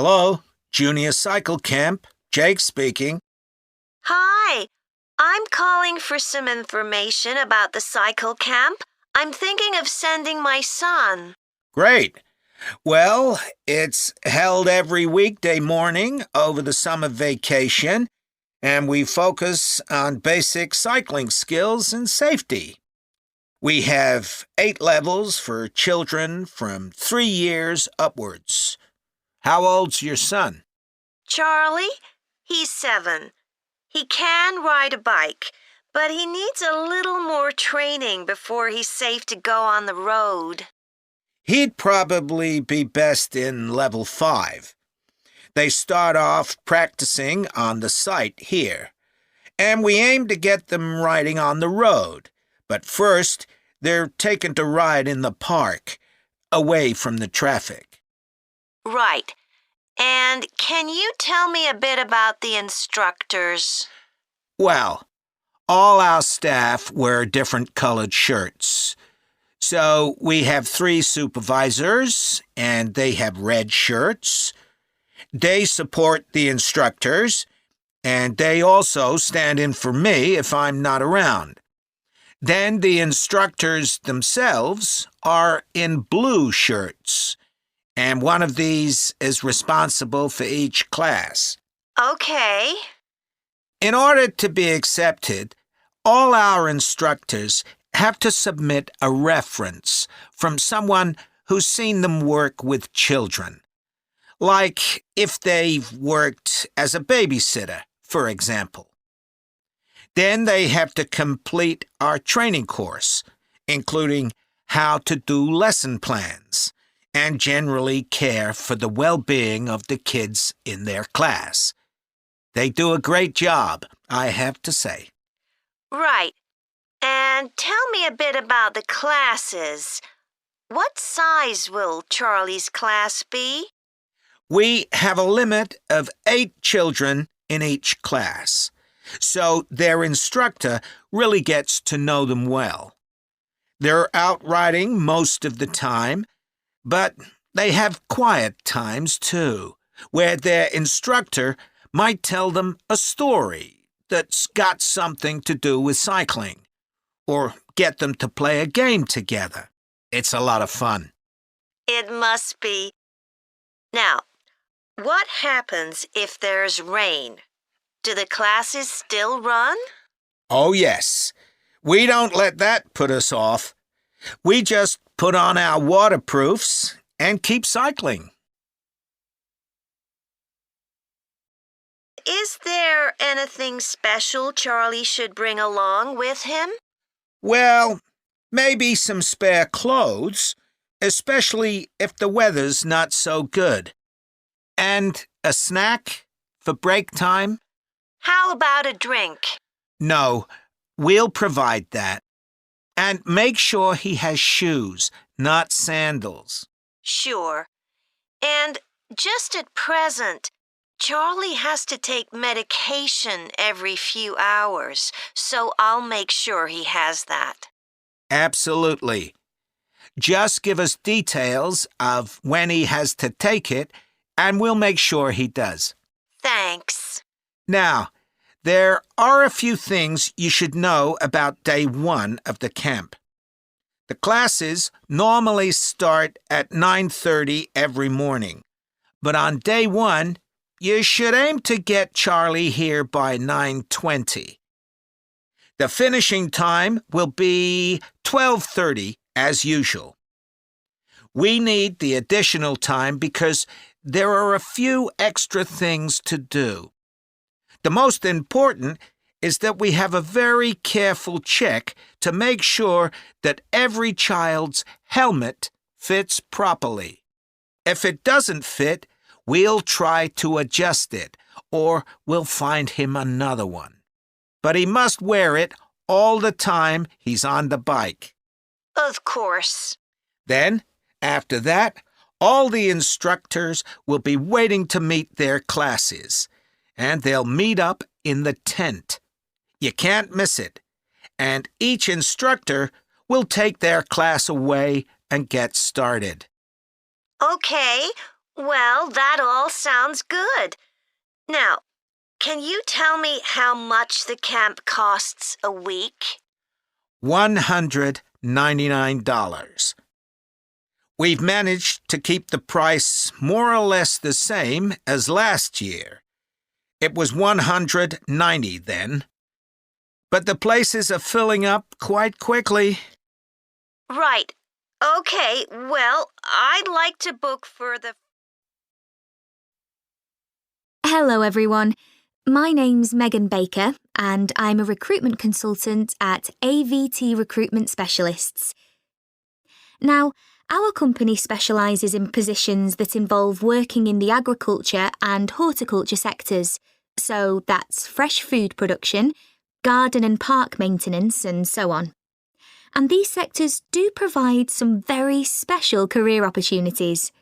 Hello, Junior Cycle Camp. Jake speaking. Hi, I'm calling for some information about the cycle camp. I'm thinking of sending my son. Great. Well, it's held every weekday morning over the summer vacation, and we focus on basic cycling skills and safety. We have 8 levels for children from 3 years upwards. How old's your son? Charlie? He's 7. He can ride a bike, but he needs a little more training before he's safe to go on the road. He'd probably be best in level 5. They start off practicing on the site here, and we aim to get them riding on the road. But first, they're taken to ride in the park, away from the traffic. Right. And can you tell me a bit about the instructors? Well, all our staff wear different colored shirts. So we have 3 supervisors, and they have red shirts. They support the instructors, and they also stand in for me if I'm not around. Then the instructors themselves are in blue shirts, and one of these is responsible for each class. Okay. In order to be accepted, all our instructors have to submit a reference from someone who's seen them work with children. Like if they've worked as a babysitter, for example. Then they have to complete our training course, including how to do lesson plans and generally care for the well-being of the kids in their class. They do a great job, I have to say. Right. And tell me a bit about the classes. What size will Charlie's class be? We have a limit of 8 children in each class, so their instructor really gets to know them well. They're out riding most of the time, but they have quiet times too, where their instructor might tell them a story that's got something to do with cycling, or get them to play a game together. It's a lot of fun. It must be. Now, what happens if there's rain? Do the classes still run? Oh, yes. We don't let that put us off. We just put on our waterproofs and keep cycling. Is there anything special Charlie should bring along with him? Well, maybe some spare clothes, especially if the weather's not so good. And a snack for break time? How about a drink? No, we'll provide that. And make sure he has shoes, not sandals. Sure. And just at present, Charlie has to take medication every few hours, so I'll make sure he has that. Absolutely. Just give us details of when he has to take it, and we'll make sure he does. Thanks. Now, there are a few things you should know about day 1 of the camp. The classes normally start at 9:30 every morning, but on day 1, you should aim to get Charlie here by 9:20. The finishing time will be 12:30 as usual. We need the additional time because there are a few extra things to do. The most important is that we have a very careful check to make sure that every child's helmet fits properly. If it doesn't fit, we'll try to adjust it, or we'll find him another one. But he must wear it all the time he's on the bike. Of course. Then, after that, all the instructors will be waiting to meet their classes, and they'll meet up in the tent. You can't miss it, and each instructor will take their class away and get started. Okay. Well, that all sounds good. Now, can you tell me how much the camp costs a week? $199. We've managed to keep the price more or less the same as last year. It was $190 then. But the places are filling up quite quickly. Right. Okay, well, I'd like to book for the... Hello everyone, my name's Megan Baker and I'm a recruitment consultant at AVT Recruitment Specialists. Now, our company specialises in positions that involve working in the agriculture and horticulture sectors, so that's fresh food production, garden and park maintenance and so on. And these sectors do provide some very special career opportunities.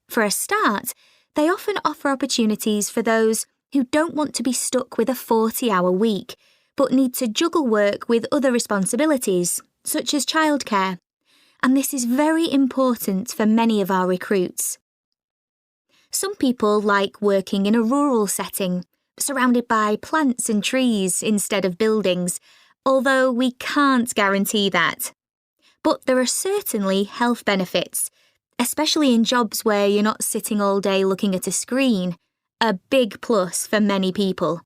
For a start, they often offer opportunities for those who don't want to be stuck with a 40-hour week, but need to juggle work with other responsibilities, such as childcare. And this is very important for many of our recruits. Some people like working in a rural setting, surrounded by plants and trees instead of buildings, although we can't guarantee that. But there are certainly health benefits, especially in jobs where you're not sitting all day looking at a screen, a big plus for many people.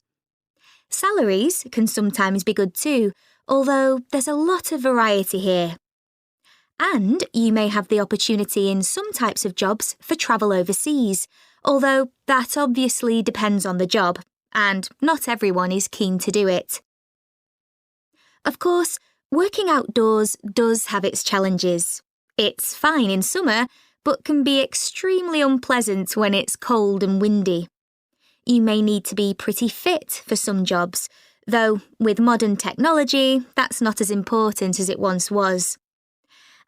Salaries can sometimes be good too, although there's a lot of variety here. And you may have the opportunity in some types of jobs for travel overseas, although that obviously depends on the job, and not everyone is keen to do it. Of course, working outdoors does have its challenges. It's fine in summer, but can be extremely unpleasant when it's cold and windy. You may need to be pretty fit for some jobs, though with modern technology, that's not as important as it once was.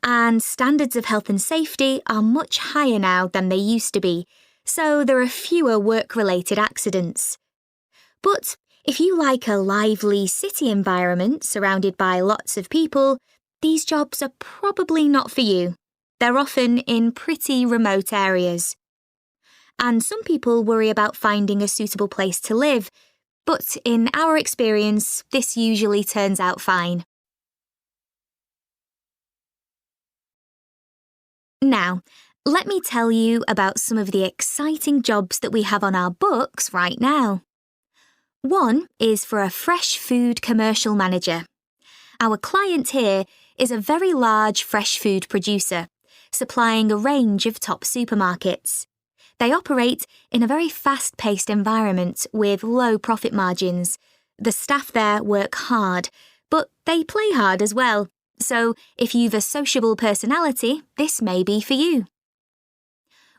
And standards of health and safety are much higher now than they used to be, so there are fewer work-related accidents. But if you like a lively city environment surrounded by lots of people, these jobs are probably not for you. They're often in pretty remote areas. And some people worry about finding a suitable place to live, but in our experience, this usually turns out fine. Now, let me tell you about some of the exciting jobs that we have on our books right now. One is for a fresh food commercial manager. Our client here is a very large fresh food producer, supplying a range of top supermarkets. They operate in a very fast-paced environment with low profit margins. The staff there work hard, but they play hard as well. So if you've a sociable personality, this may be for you.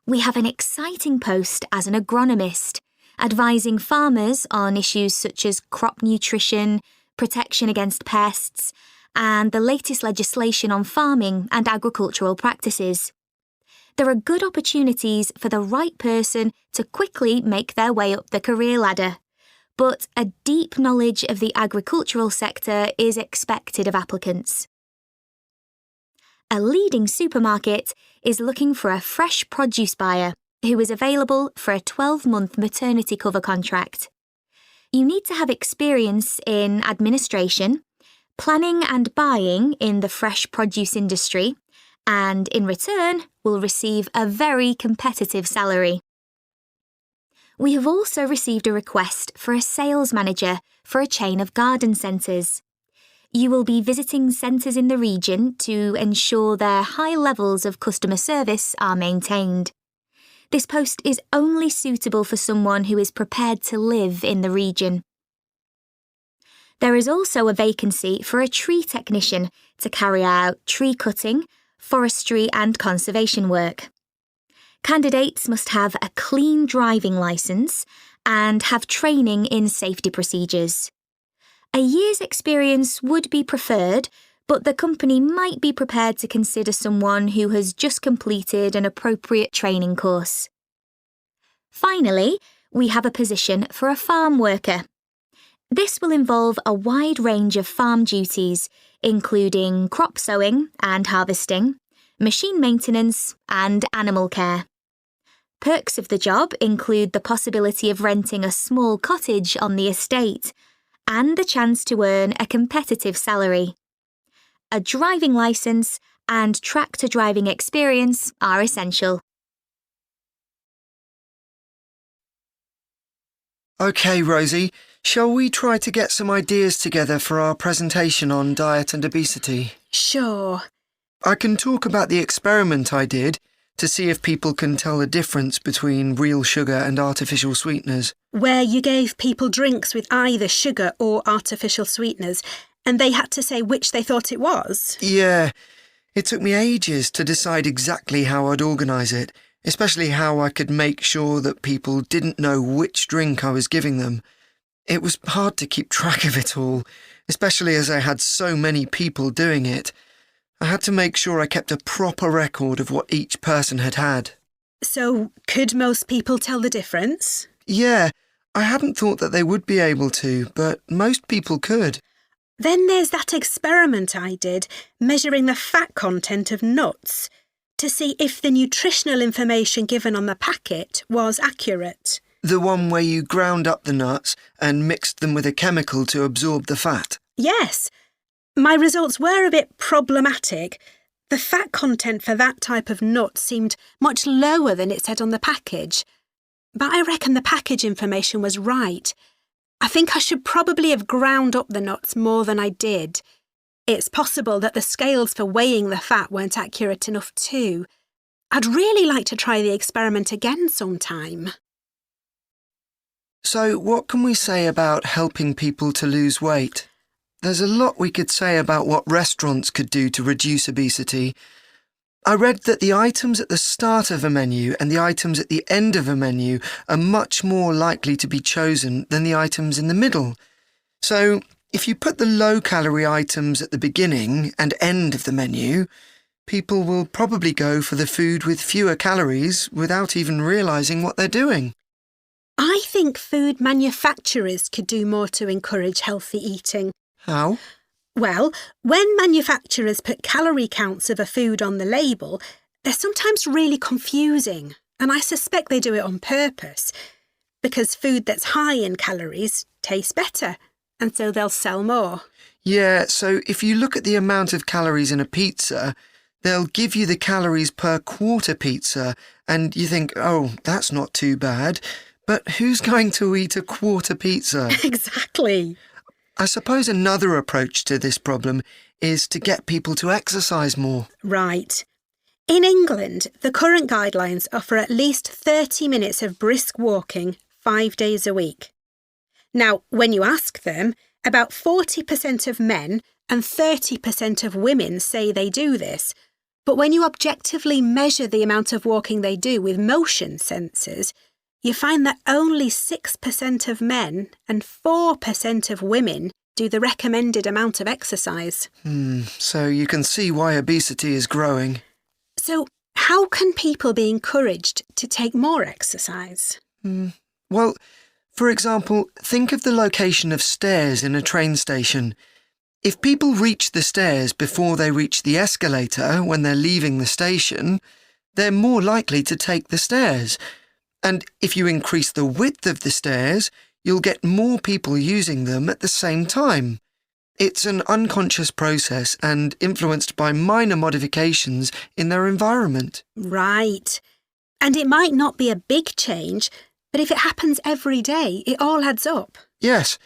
We have an exciting post as an agronomist, advising farmers on issues such as crop nutrition, protection against pests, and the latest legislation on farming and agricultural practices. There are good opportunities for the right person to quickly make their way up the career ladder, but a deep knowledge of the agricultural sector is expected of applicants. A leading supermarket is looking for a fresh produce buyer who is available for a 12-month maternity cover contract. You need to have experience in administration, planning and buying in the fresh produce industry, and in return will receive a very competitive salary. We have also received a request for a sales manager for a chain of garden centres. You will be visiting centres in the region to ensure their high levels of customer service are maintained. This post is only suitable for someone who is prepared to live in the region. There is also a vacancy for a tree technician to carry out tree cutting, forestry and conservation work. Candidates must have a clean driving licence and have training in safety procedures. A year's experience would be preferred, but the company might be prepared to consider someone who has just completed an appropriate training course. Finally, we have a position for a farm worker. This will involve a wide range of farm duties, including crop sowing and harvesting, machine maintenance, and animal care. Perks of the job include the possibility of renting a small cottage on the estate and the chance to earn a competitive salary. A driving licence and tractor driving experience are essential. OK, Rosie, shall we try to get some ideas together for our presentation on diet and obesity? Sure. I can talk about the experiment I did to see if people can tell the difference between real sugar and artificial sweeteners. Where you gave people drinks with either sugar or artificial sweeteners, and they had to say which they thought it was? Yeah, it took me ages to decide exactly how I'd organise it, especially how I could make sure that people didn't know which drink I was giving them. It was hard to keep track of it all, especially as I had so many people doing it. I had to make sure I kept a proper record of what each person had had. So, could most people tell the difference? Yeah, I hadn't thought that they would be able to, but most people could. Then there's that experiment I did, measuring the fat content of nuts, to see if the nutritional information given on the packet was accurate. The one where you ground up the nuts and mixed them with a chemical to absorb the fat? Yes. My results were a bit problematic. The fat content for that type of nut seemed much lower than it said on the package. But I reckon the package information was right. I think I should probably have ground up the nuts more than I did. It's possible that the scales for weighing the fat weren't accurate enough too. I'd really like to try the experiment again sometime. So what can we say about helping people to lose weight? There's a lot we could say about what restaurants could do to reduce obesity. I read that the items at the start of a menu and the items at the end of a menu are much more likely to be chosen than the items in the middle. So, if you put the low-calorie items at the beginning and end of the menu, people will probably go for the food with fewer calories without even realising what they're doing. I think food manufacturers could do more to encourage healthy eating. How? Well, when manufacturers put calorie counts of a food on the label, they're sometimes really confusing, and I suspect they do it on purpose, because food that's high in calories tastes better, and so they'll sell more. Yeah, so if you look at the amount of calories in a pizza, they'll give you the calories per quarter pizza, and you think, oh, that's not too bad. But who's going to eat a quarter pizza? Exactly. I suppose another approach to this problem is to get people to exercise more. Right. In England, the current guidelines offer at least 30 minutes of brisk walking 5 days a week. Now, when you ask them, about 40% of men and 30% of women say they do this. But when you objectively measure the amount of walking they do with motion sensors, you find that only 6% of men and 4% of women do the recommended amount of exercise. So you can see why obesity is growing. So how can people be encouraged to take more exercise? Well, for example, think of the location of stairs in a train station. If people reach the stairs before they reach the escalator when they're leaving the station, they're more likely to take the stairs. And if you increase the width of the stairs, you'll get more people using them at the same time. It's an unconscious process and influenced by minor modifications in their environment. Right. And it might not be a big change, but if it happens every day, it all adds up. Yes,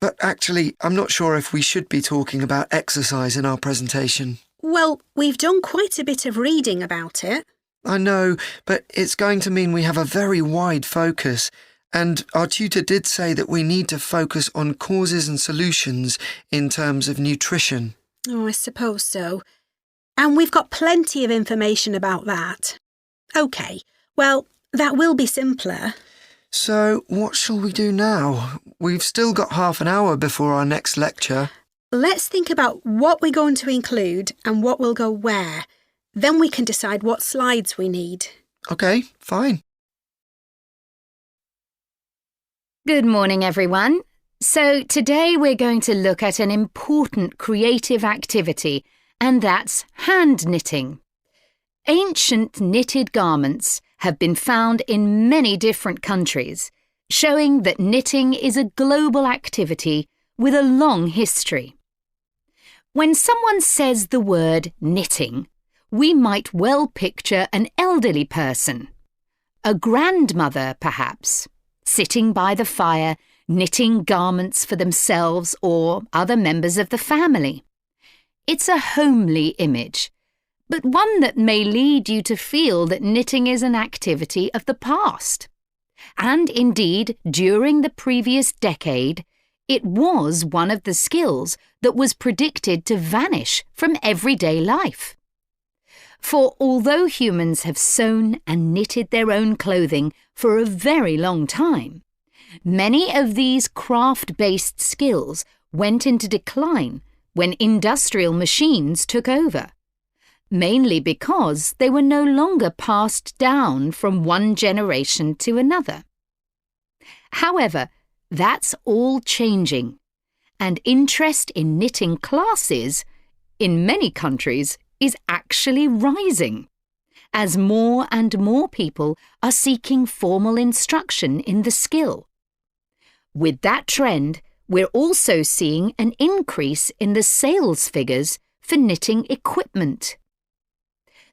but actually, I'm not sure if we should be talking about exercise in our presentation. Well, we've done quite a bit of reading about it. I know, but it's going to mean we have a very wide focus, and our tutor did say that we need to focus on causes and solutions in terms of nutrition. Oh, I suppose so. And we've got plenty of information about that. OK, well, that will be simpler. So, what shall we do now? We've still got half an hour before our next lecture. Let's think about what we're going to include and what will go where. Then we can decide what slides we need. OK, fine. Good morning, everyone. So today we're going to look at an important creative activity, and that's hand knitting. Ancient knitted garments have been found in many different countries, showing that knitting is a global activity with a long history. When someone says the word knitting, we might well picture an elderly person, a grandmother perhaps, sitting by the fire, knitting garments for themselves or other members of the family. It's a homely image, but one that may lead you to feel that knitting is an activity of the past. And indeed, during the previous decade, it was one of the skills that was predicted to vanish from everyday life. For although humans have sewn and knitted their own clothing for a very long time, many of these craft-based skills went into decline when industrial machines took over, mainly because they were no longer passed down from one generation to another. However, that's all changing, and interest in knitting classes, in many countries, is actually rising, as more and more people are seeking formal instruction in the skill. With that trend, we're also seeing an increase in the sales figures for knitting equipment.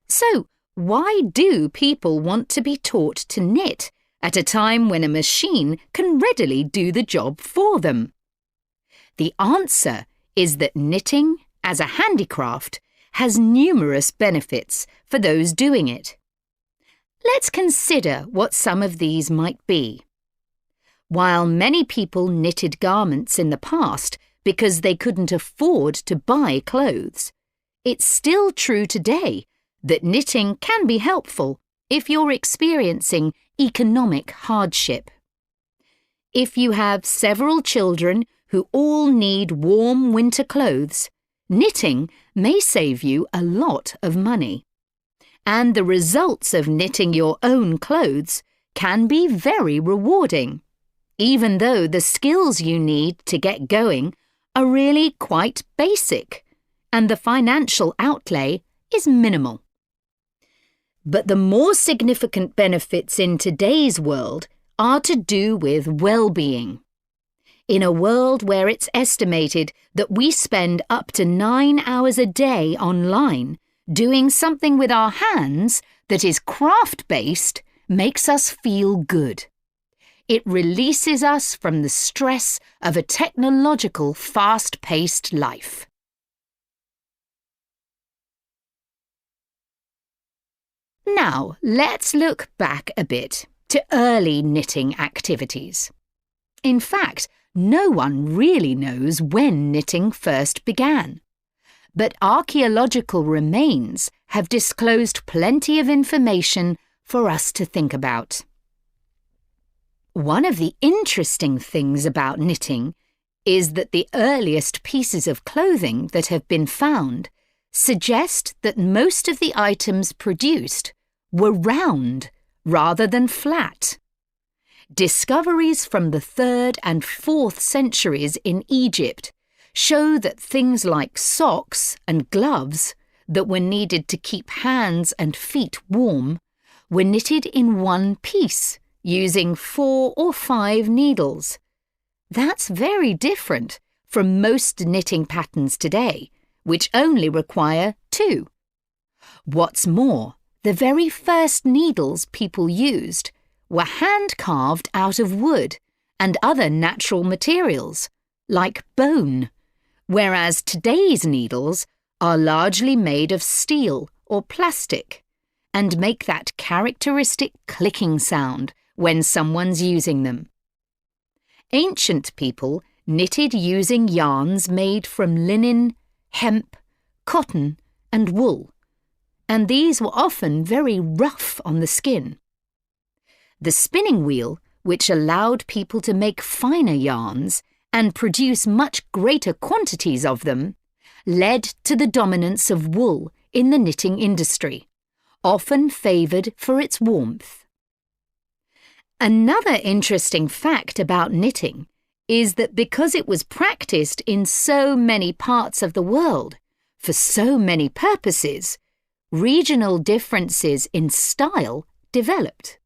So, why do people want to be taught to knit at a time when a machine can readily do the job for them? The answer is that knitting, as a handicraft, has numerous benefits for those doing it. Let's consider what some of these might be. While many people knitted garments in the past because they couldn't afford to buy clothes, it's still true today that knitting can be helpful if you're experiencing economic hardship. If you have several children who all need warm winter clothes, knitting may save you a lot of money. And the results of knitting your own clothes can be very rewarding, even though the skills you need to get going are really quite basic, and the financial outlay is minimal. But the more significant benefits in today's world are to do with well-being. In a world where it's estimated that we spend up to 9 hours a day online, doing something with our hands that is craft-based makes us feel good. It releases us from the stress of a technological, fast-paced life. Now, let's look back a bit to early knitting activities. In fact, no one really knows when knitting first began, but archaeological remains have disclosed plenty of information for us to think about. One of the interesting things about knitting is that the earliest pieces of clothing that have been found suggest that most of the items produced were round rather than flat. Discoveries from the 3rd and 4th centuries in Egypt show that things like socks and gloves that were needed to keep hands and feet warm were knitted in one piece using 4 or 5 needles. That's very different from most knitting patterns today, which only require 2. What's more, the very first needles people used were hand-carved out of wood and other natural materials, like bone, whereas today's needles are largely made of steel or plastic and make that characteristic clicking sound when someone's using them. Ancient people knitted using yarns made from linen, hemp, cotton, and wool, and these were often very rough on the skin. The spinning wheel, which allowed people to make finer yarns and produce much greater quantities of them, led to the dominance of wool in the knitting industry, often favoured for its warmth. Another interesting fact about knitting is that because it was practised in so many parts of the world, for so many purposes, regional differences in style developed.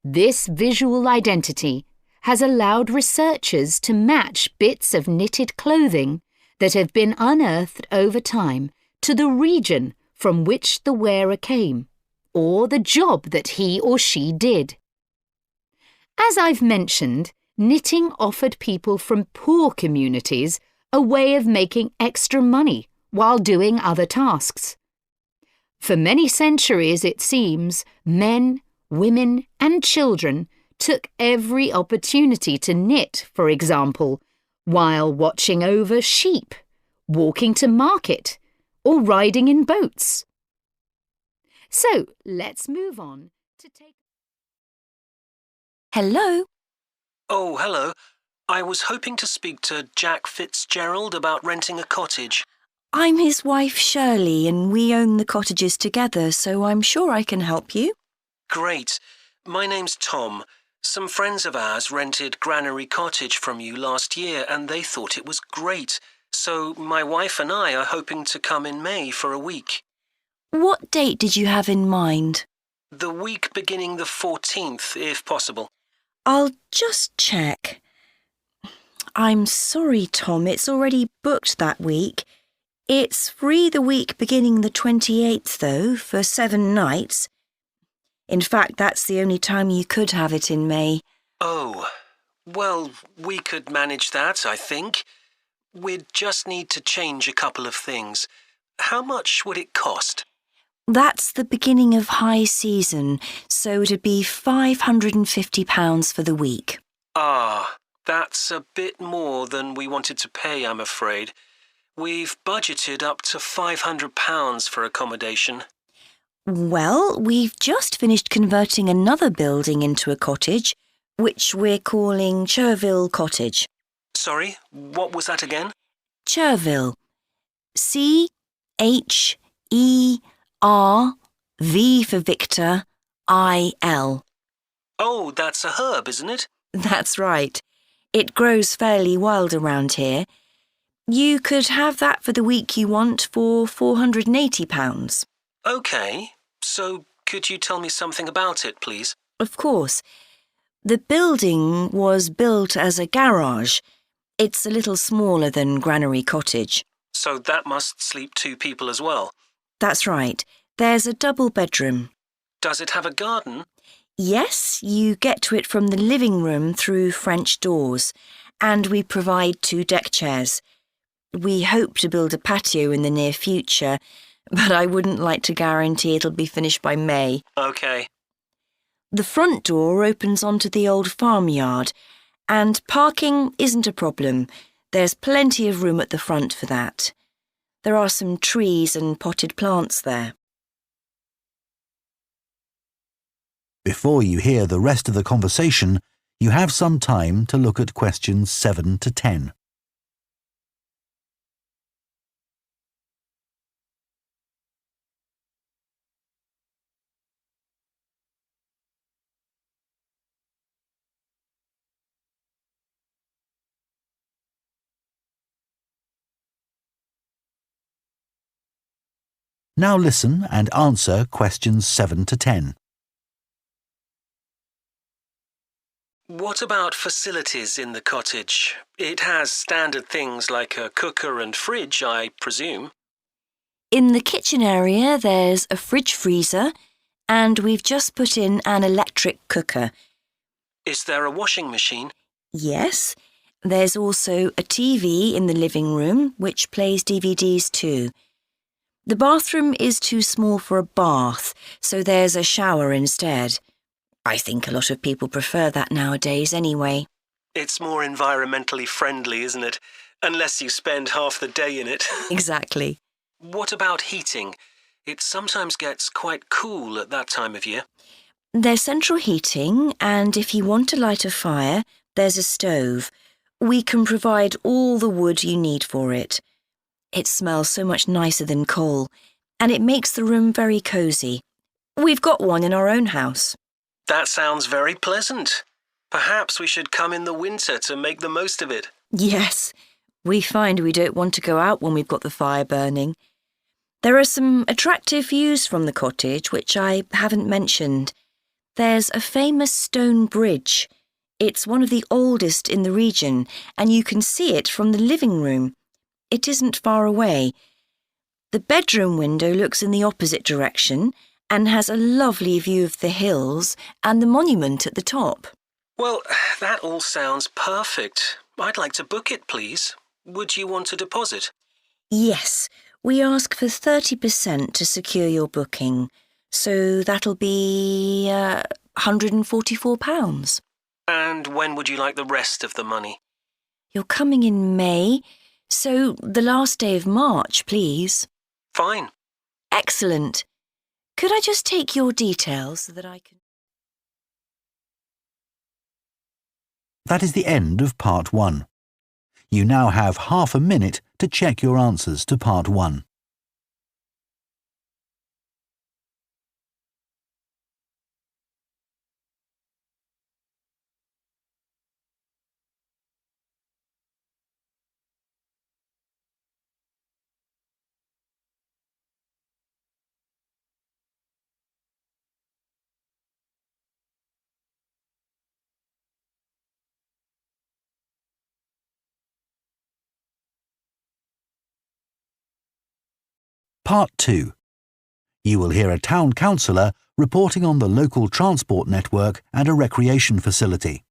This visual identity has allowed researchers to match bits of knitted clothing that have been unearthed over time to the region from which the wearer came, or the job that he or she did. As I've mentioned, knitting offered people from poor communities a way of making extra money while doing other tasks. For many centuries, it seems, men, women and children took every opportunity to knit, for example, while watching over sheep, walking to market, or riding in boats. So, let's move on to take... Hello? Oh, hello. I was hoping to speak to Jack Fitzgerald about renting a cottage. I'm his wife Shirley and we own the cottages together, so I'm sure I can help you. Great. My name's Tom. Some friends of ours rented Granary Cottage from you last year and they thought it was great. So my wife and I are hoping to come in May for a week. What date did you have in mind? The week beginning the 14th, if possible. I'll just check. I'm sorry, Tom, it's already booked that week. It's free the week beginning the 28th, though, for 7 nights. In fact, that's the only time you could have it in May. Oh, well, we could manage that, I think. We'd just need to change a couple of things. How much would it cost? That's the beginning of high season, so it'd be £550 for the week. Ah, that's a bit more than we wanted to pay, I'm afraid. We've budgeted up to £500 for accommodation. Well, we've just finished converting another building into a cottage, which we're calling Cherville Cottage. Sorry, what was that again? Cherville. C-H-E-R-V for Victor, I-L. Oh, that's a herb, isn't it? That's right. It grows fairly wild around here. You could have that for the week you want for £480. OK, so could you tell me something about it, please? Of course. The building was built as a garage. It's a little smaller than Granary Cottage. So that must sleep 2 people as well. That's right. There's a double bedroom. Does it have a garden? Yes, you get to it from the living room through French doors, and we provide 2 deck chairs. We hope to build a patio in the near future, but I wouldn't like to guarantee it'll be finished by May. OK. The front door opens onto the old farmyard, and parking isn't a problem. There's plenty of room at the front for that. There are some trees and potted plants there. Before you hear the rest of the conversation, you have some time to look at questions 7 to 10. Now listen and answer questions 7 to 10. What about facilities in the cottage? It has standard things like a cooker and fridge, I presume. In the kitchen area, there's a fridge freezer, and we've just put in an electric cooker. Is there a washing machine? Yes. There's also a TV in the living room, which plays DVDs too. The bathroom is too small for a bath, so there's a shower instead. I think a lot of people prefer that nowadays anyway. It's more environmentally friendly, isn't it? Unless you spend half the day in it. Exactly. What about heating? It sometimes gets quite cool at that time of year. There's central heating, and if you want to light a fire, there's a stove. We can provide all the wood you need for it. It smells so much nicer than coal, and it makes the room very cosy. We've got one in our own house. That sounds very pleasant. Perhaps we should come in the winter to make the most of it. Yes, we find we don't want to go out when we've got the fire burning. There are some attractive views from the cottage which I haven't mentioned. There's a famous stone bridge. It's one of the oldest in the region, and you can see it from the living room. It isn't far away. The bedroom window looks in the opposite direction and has a lovely view of the hills and the monument at the top. Well, that all sounds perfect. I'd like to book it, please. Would you want a deposit? Yes, we ask for 30% to secure your booking, so that'll be £144. And when would you like the rest of the money? You're coming in May, so the last day of March, please. Fine. Excellent. Could I just take your details so that I can... That is the end of part 1. You now have half a minute to check your answers to part 1. Part 2. You will hear a town councillor reporting on the local transport network and a recreation facility.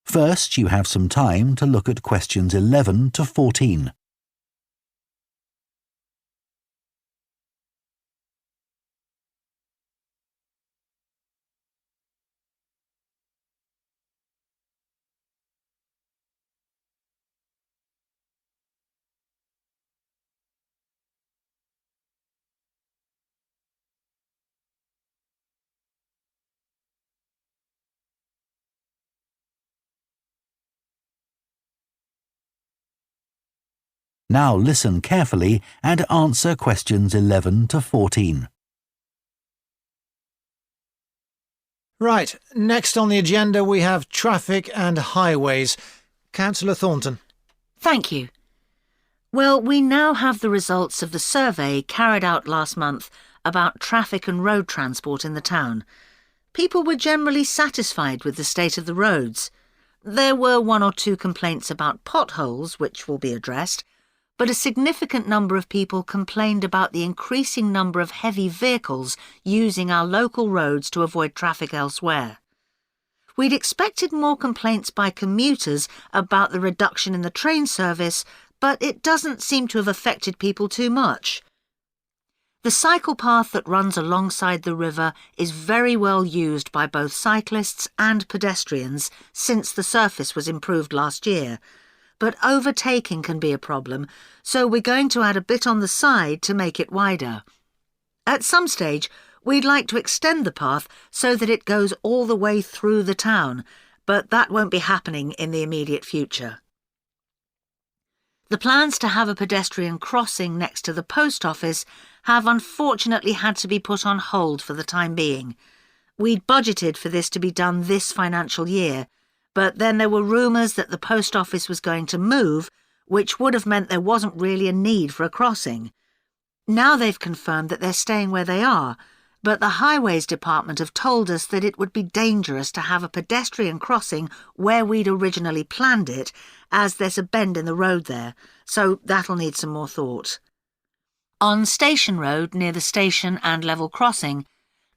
First, you have some time to look at questions 11 to 14. Now listen carefully and answer questions 11 to 14. Right, next on the agenda we have traffic and highways. Councillor Thornton. Thank you. Well, we now have the results of the survey carried out last month about traffic and road transport in the town. People were generally satisfied with the state of the roads. There were 1 or 2 complaints about potholes, which will be addressed, but a significant number of people complained about the increasing number of heavy vehicles using our local roads to avoid traffic elsewhere. We'd expected more complaints by commuters about the reduction in the train service, but it doesn't seem to have affected people too much. The cycle path that runs alongside the river is very well used by both cyclists and pedestrians since the surface was improved last year. But overtaking can be a problem, so we're going to add a bit on the side to make it wider. At some stage, we'd like to extend the path so that it goes all the way through the town, but that won't be happening in the immediate future. The plans to have a pedestrian crossing next to the post office have unfortunately had to be put on hold for the time being. We'd budgeted for this to be done this financial year, but then there were rumours that the post office was going to move, which would have meant there wasn't really a need for a crossing. Now they've confirmed that they're staying where they are, but the Highways Department have told us that it would be dangerous to have a pedestrian crossing where we'd originally planned it, as there's a bend in the road there, so that'll need some more thought. On Station Road, near the station and level crossing,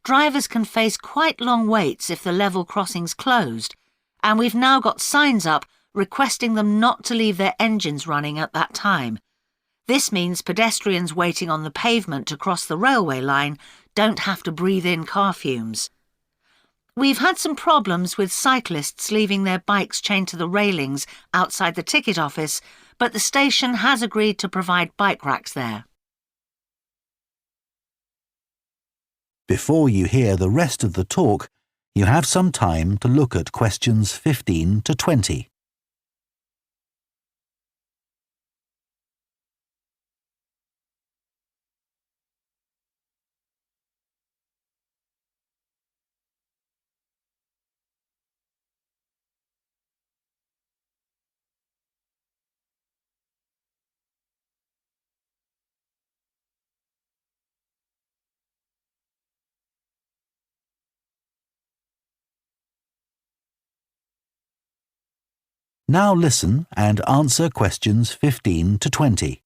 drivers can face quite long waits if the level crossing's closed, and we've now got signs up requesting them not to leave their engines running at that time. This means pedestrians waiting on the pavement to cross the railway line don't have to breathe in car fumes. We've had some problems with cyclists leaving their bikes chained to the railings outside the ticket office, but the station has agreed to provide bike racks there. Before you hear the rest of the talk, you have some time to look at questions 15 to 20. Now listen and answer questions 15 to 20.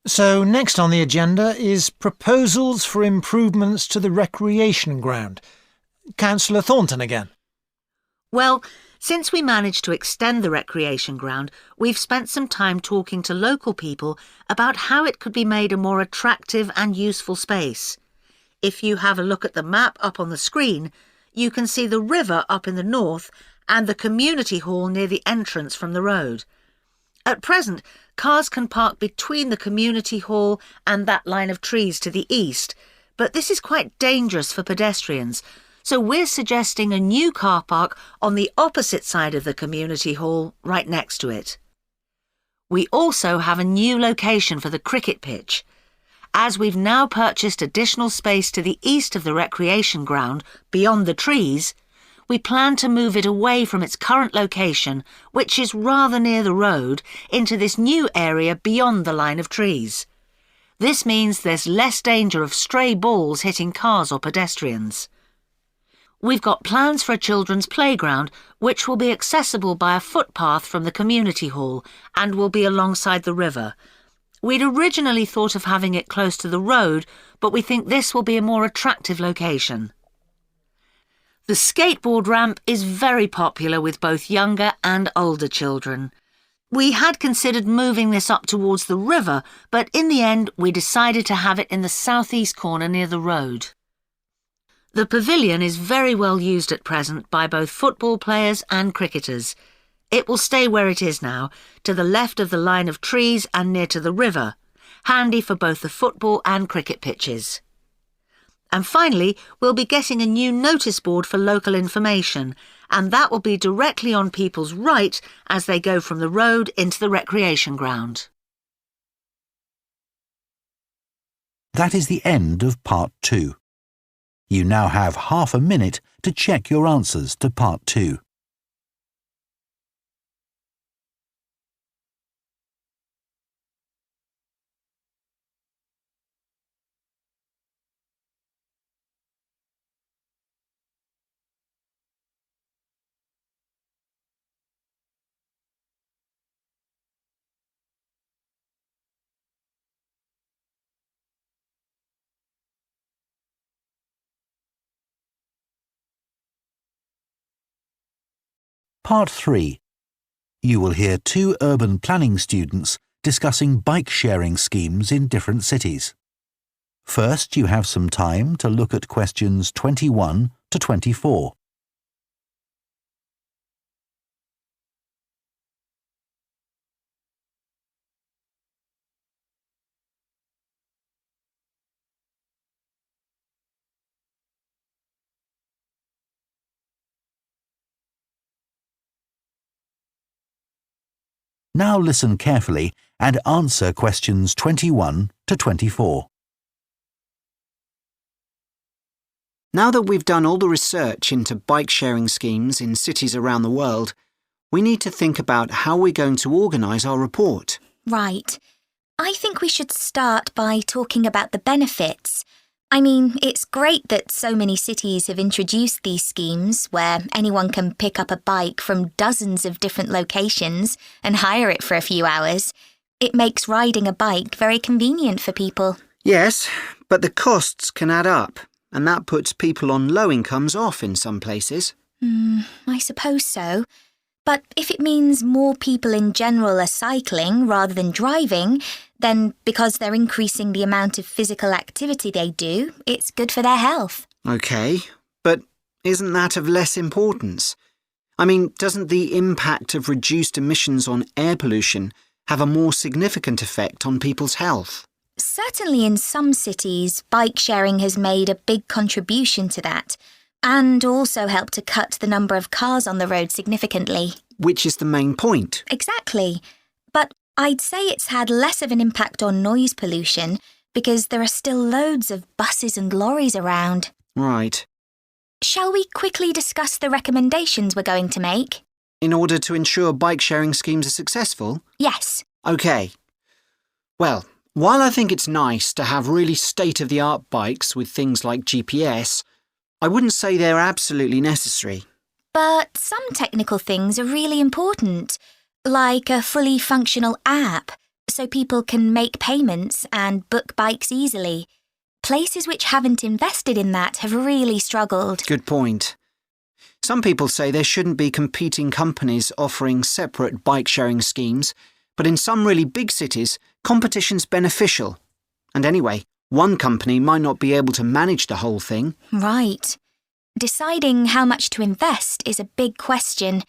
So next on the agenda is proposals for improvements to the recreation ground. Councillor Thornton again. Well, since we managed to extend the recreation ground, we've spent some time talking to local people about how it could be made a more attractive and useful space. If you have a look at the map up on the screen, you can see the river up in the north and the community hall near the entrance from the road. At present, cars can park between the community hall and that line of trees to the east, but this is quite dangerous for pedestrians, so we're suggesting a new car park on the opposite side of the community hall, right next to it. We also have a new location for the cricket pitch. As we've now purchased additional space to the east of the recreation ground, beyond the trees, we plan to move it away from its current location, which is rather near the road, into this new area beyond the line of trees. This means there's less danger of stray balls hitting cars or pedestrians. We've got plans for a children's playground, which will be accessible by a footpath from the community hall and will be alongside the river. We'd originally thought of having it close to the road, but we think this will be a more attractive location. The skateboard ramp is very popular with both younger and older children. We had considered moving this up towards the river, but in the end we decided to have it in the southeast corner near the road. The pavilion is very well used at present by both football players and cricketers. It will stay where it is now, to the left of the line of trees and near to the river, handy for both the football and cricket pitches. And finally, we'll be getting a new notice board for local information, and that will be directly on people's right as they go from the road into the recreation ground. That is the end of part 2. You now have half a minute to check your answers to part 2. Part 3. You will hear 2 urban planning students discussing bike-sharing schemes in different cities. First, you have some time to look at questions 21 to 24. Now listen carefully and answer questions 21 to 24. Now that we've done all the research into bike-sharing schemes in cities around the world, we need to think about how we're going to organise our report. Right. I think we should start by talking about the benefits. I mean, it's great that so many cities have introduced these schemes where anyone can pick up a bike from dozens of different locations and hire it for a few hours. It makes riding a bike very convenient for people. Yes, but the costs can add up, and that puts people on low incomes off in some places. I suppose so. But if it means more people in general are cycling rather than driving, then because they're increasing the amount of physical activity they do, it's good for their health. OK, but isn't that of less importance? I mean, doesn't the impact of reduced emissions on air pollution have a more significant effect on people's health? Certainly in some cities, bike sharing has made a big contribution to that, and also helped to cut the number of cars on the road significantly. Which is the main point. Exactly. But I'd say it's had less of an impact on noise pollution because there are still loads of buses and lorries around. Right. Shall we quickly discuss the recommendations we're going to make? In order to ensure bike-sharing schemes are successful? Yes. OK. Well, while I think it's nice to have really state-of-the-art bikes with things like GPS, I wouldn't say they're absolutely necessary. But some technical things are really important, like a fully functional app, so people can make payments and book bikes easily. Places which haven't invested in that have really struggled. Good point. Some people say there shouldn't be competing companies offering separate bike-sharing schemes, but in some really big cities, competition's beneficial. And anyway, one company might not be able to manage the whole thing. Right. Deciding how much to invest is a big question.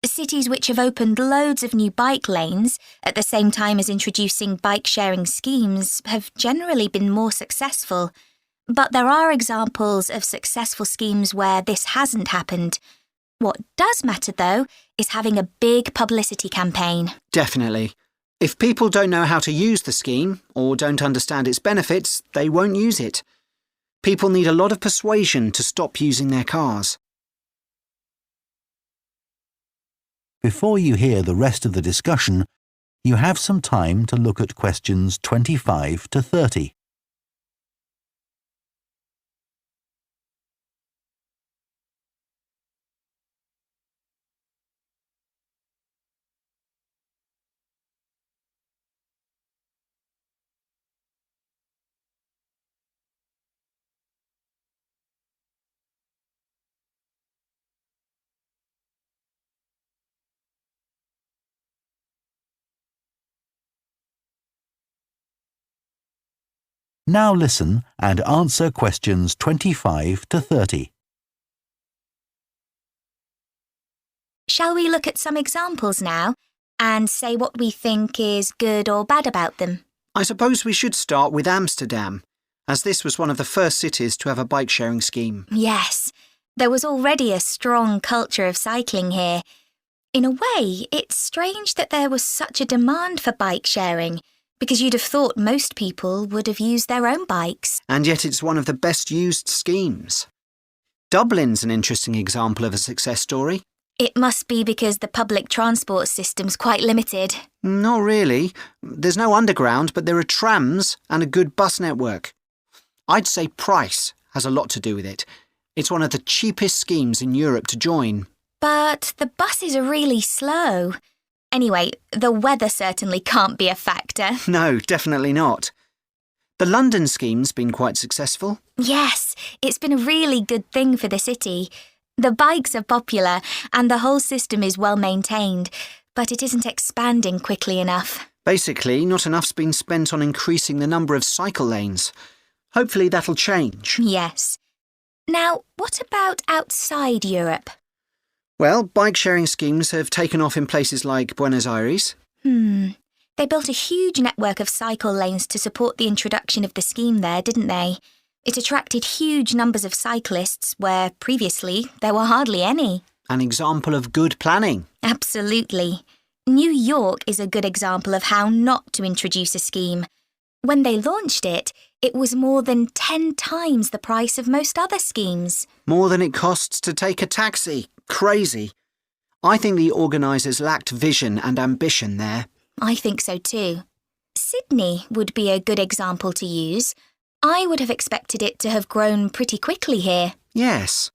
Cities which have opened loads of new bike lanes at the same time as introducing bike-sharing schemes have generally been more successful. But there are examples of successful schemes where this hasn't happened. What does matter, though, is having a big publicity campaign. Definitely. If people don't know how to use the scheme or don't understand its benefits, they won't use it. People need a lot of persuasion to stop using their cars. Before you hear the rest of the discussion, you have some time to look at questions 25 to 30. Now listen and answer questions 25 to 30. Shall we look at some examples now and say what we think is good or bad about them? I suppose we should start with Amsterdam, as this was one of the first cities to have a bike-sharing scheme. Yes, there was already a strong culture of cycling here. In a way, it's strange that there was such a demand for bike sharing, because you'd have thought most people would have used their own bikes. And yet it's one of the best used schemes. Dublin's an interesting example of a success story. It must be because the public transport system's quite limited. Not really. There's no underground, but there are trams and a good bus network. I'd say price has a lot to do with it. It's one of the cheapest schemes in Europe to join. But the buses are really slow. Anyway, the weather certainly can't be a factor. No, definitely not. The London scheme's been quite successful. Yes, it's been a really good thing for the city. The bikes are popular and the whole system is well maintained, but it isn't expanding quickly enough. Basically, not enough's been spent on increasing the number of cycle lanes. Hopefully that'll change. Yes. Now, what about outside Europe? Well, bike-sharing schemes have taken off in places like Buenos Aires. They built a huge network of cycle lanes to support the introduction of the scheme there, didn't they? It attracted huge numbers of cyclists where previously there were hardly any. An example of good planning. Absolutely. New York is a good example of how not to introduce a scheme. When they launched it, it was more than 10 times the price of most other schemes. More than it costs to take a taxi. Crazy. I think the organisers lacked vision and ambition there. I think so too. Sydney would be a good example to use. I would have expected it to have grown pretty quickly here. Yes.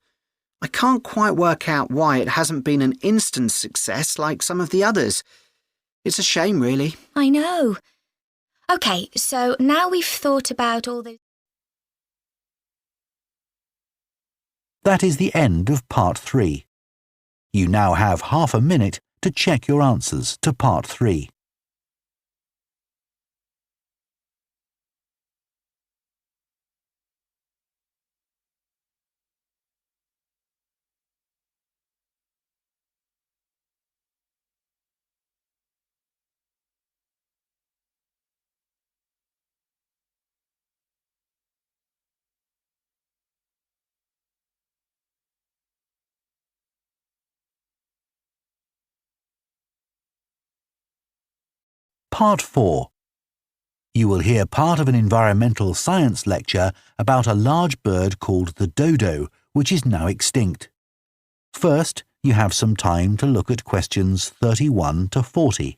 I can't quite work out why it hasn't been an instant success like some of the others. It's a shame, really. I know. OK, so now we've thought about all those... That is the end of part 3. You now have half a minute to check your answers to part 3. Part 4. You will hear part of an environmental science lecture about a large bird called the dodo, which is now extinct. First, you have some time to look at questions 31 to 40.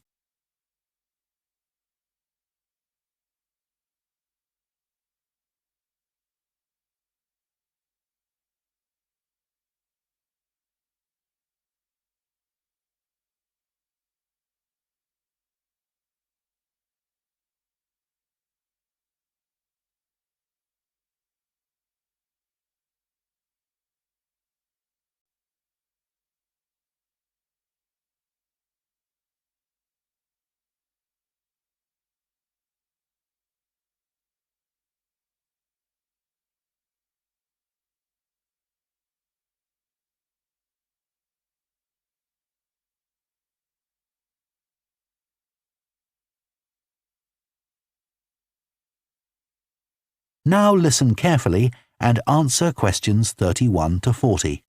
Now listen carefully and answer questions 31 to 40.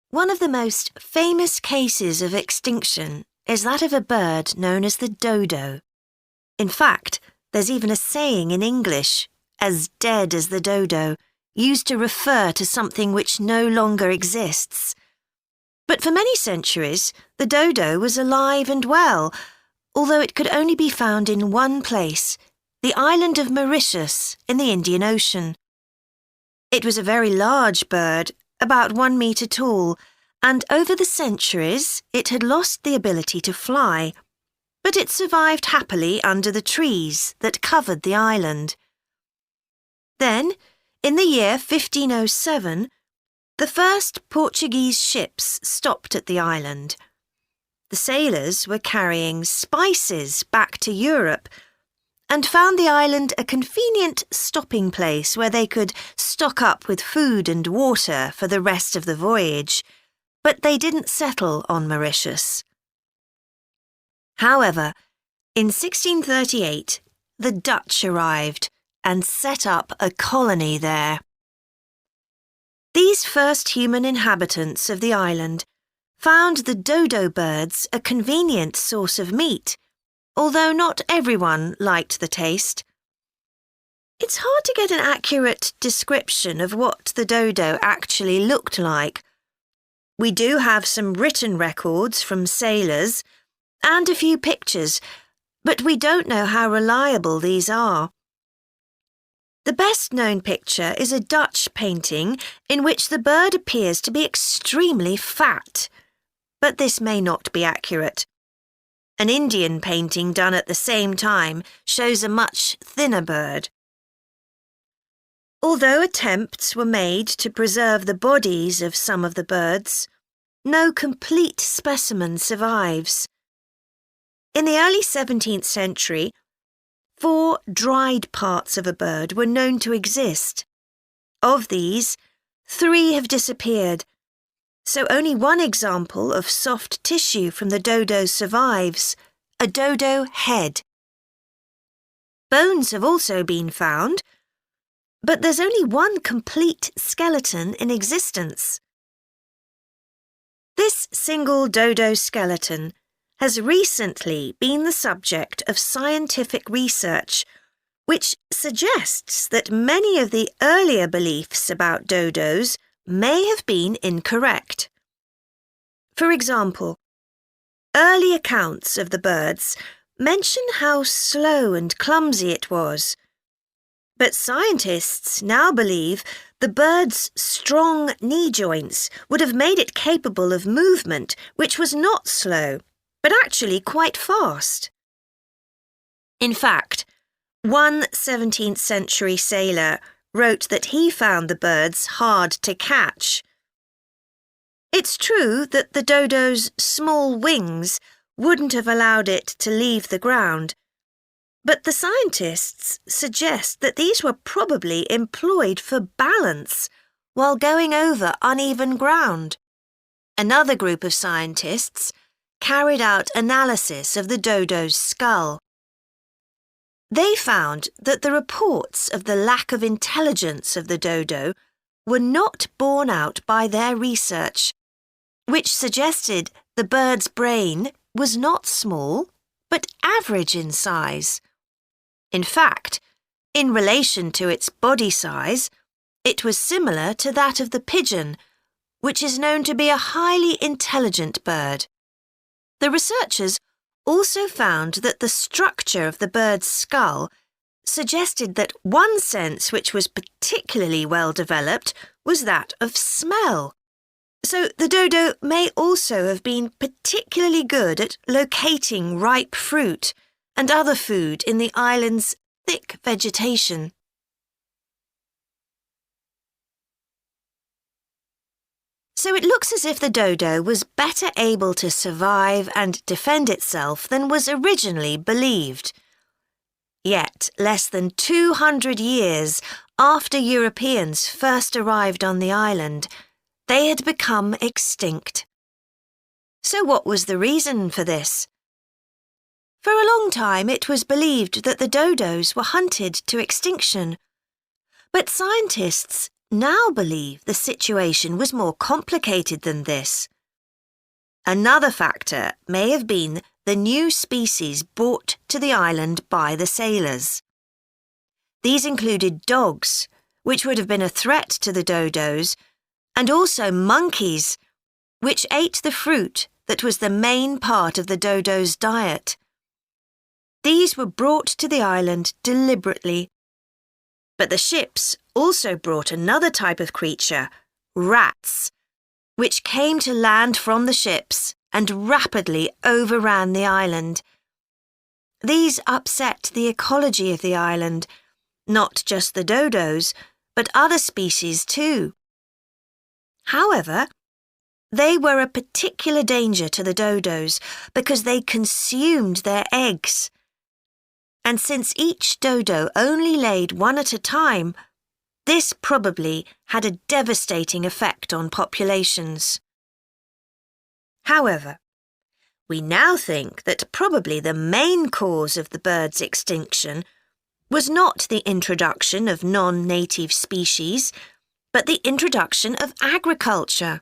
One of the most famous cases of extinction is that of a bird known as the dodo. In fact, there's even a saying in English, as dead as the dodo, used to refer to something which no longer exists. But for many centuries, the dodo was alive and well, although it could only be found in one place, the island of Mauritius in the Indian Ocean. It was a very large bird, about 1 metre tall, and over the centuries it had lost the ability to fly, but it survived happily under the trees that covered the island. Then, in the year 1507, the first Portuguese ships stopped at the island. The sailors were carrying spices back to Europe and found the island a convenient stopping place where they could stock up with food and water for the rest of the voyage, but they didn't settle on Mauritius. However, in 1638, the Dutch arrived and set up a colony there. These first human inhabitants of the island found the dodo birds a convenient source of meat, although not everyone liked the taste. It's hard to get an accurate description of what the dodo actually looked like. We do have some written records from sailors and a few pictures, but we don't know how reliable these are. The best-known picture is a Dutch painting in which the bird appears to be extremely fat, but this may not be accurate. An Indian painting done at the same time shows a much thinner bird. Although attempts were made to preserve the bodies of some of the birds, no complete specimen survives. In the early 17th century, 4 dried parts of a bird were known to exist. Of these, 3 have disappeared, so only one example of soft tissue from the dodo survives, a dodo head. Bones have also been found, but there's only one complete skeleton in existence. This single dodo skeleton has recently been the subject of scientific research, which suggests that many of the earlier beliefs about dodos may have been incorrect. For example, early accounts of the birds mention how slow and clumsy it was, but scientists now believe the bird's strong knee joints would have made it capable of movement which was not slow, but actually quite fast. In fact, one 17th century sailor wrote that he found the birds hard to catch. It's true that the dodo's small wings wouldn't have allowed it to leave the ground, but the scientists suggest that these were probably employed for balance while going over uneven ground. Another group of scientists carried out analysis of the dodo's skull. They found that the reports of the lack of intelligence of the dodo were not borne out by their research, which suggested the bird's brain was not small, but average in size. In fact, in relation to its body size, it was similar to that of the pigeon, which is known to be a highly intelligent bird. The researchers also found that the structure of the bird's skull suggested that one sense which was particularly well developed was that of smell. So the dodo may also have been particularly good at locating ripe fruit and other food in the island's thick vegetation. So it looks as if the dodo was better able to survive and defend itself than was originally believed. Yet, less than 200 years after Europeans first arrived on the island, they had become extinct. So what was the reason for this? For a long time, it was believed that the dodos were hunted to extinction. But scientists now believe the situation was more complicated than this. Another factor may have been the new species brought to the island by the sailors. These included dogs, which would have been a threat to the dodos, and also monkeys, which ate the fruit that was the main part of the dodos' diet. These were brought to the island deliberately. But the ships also brought another type of creature, rats, which came to land from the ships and rapidly overran the island. These upset the ecology of the island, not just the dodos, but other species too. However, they were a particular danger to the dodos because they consumed their eggs. And since each dodo only laid one at a time, this probably had a devastating effect on populations. However, we now think that probably the main cause of the bird's extinction was not the introduction of non-native species, but the introduction of agriculture.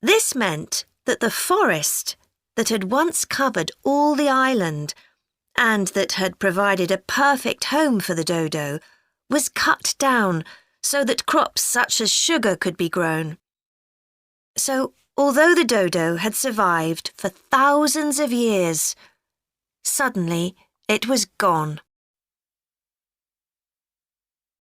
This meant that the forest that had once covered all the island and that had provided a perfect home for the dodo was cut down so that crops such as sugar could be grown. So, although the dodo had survived for thousands of years, suddenly it was gone.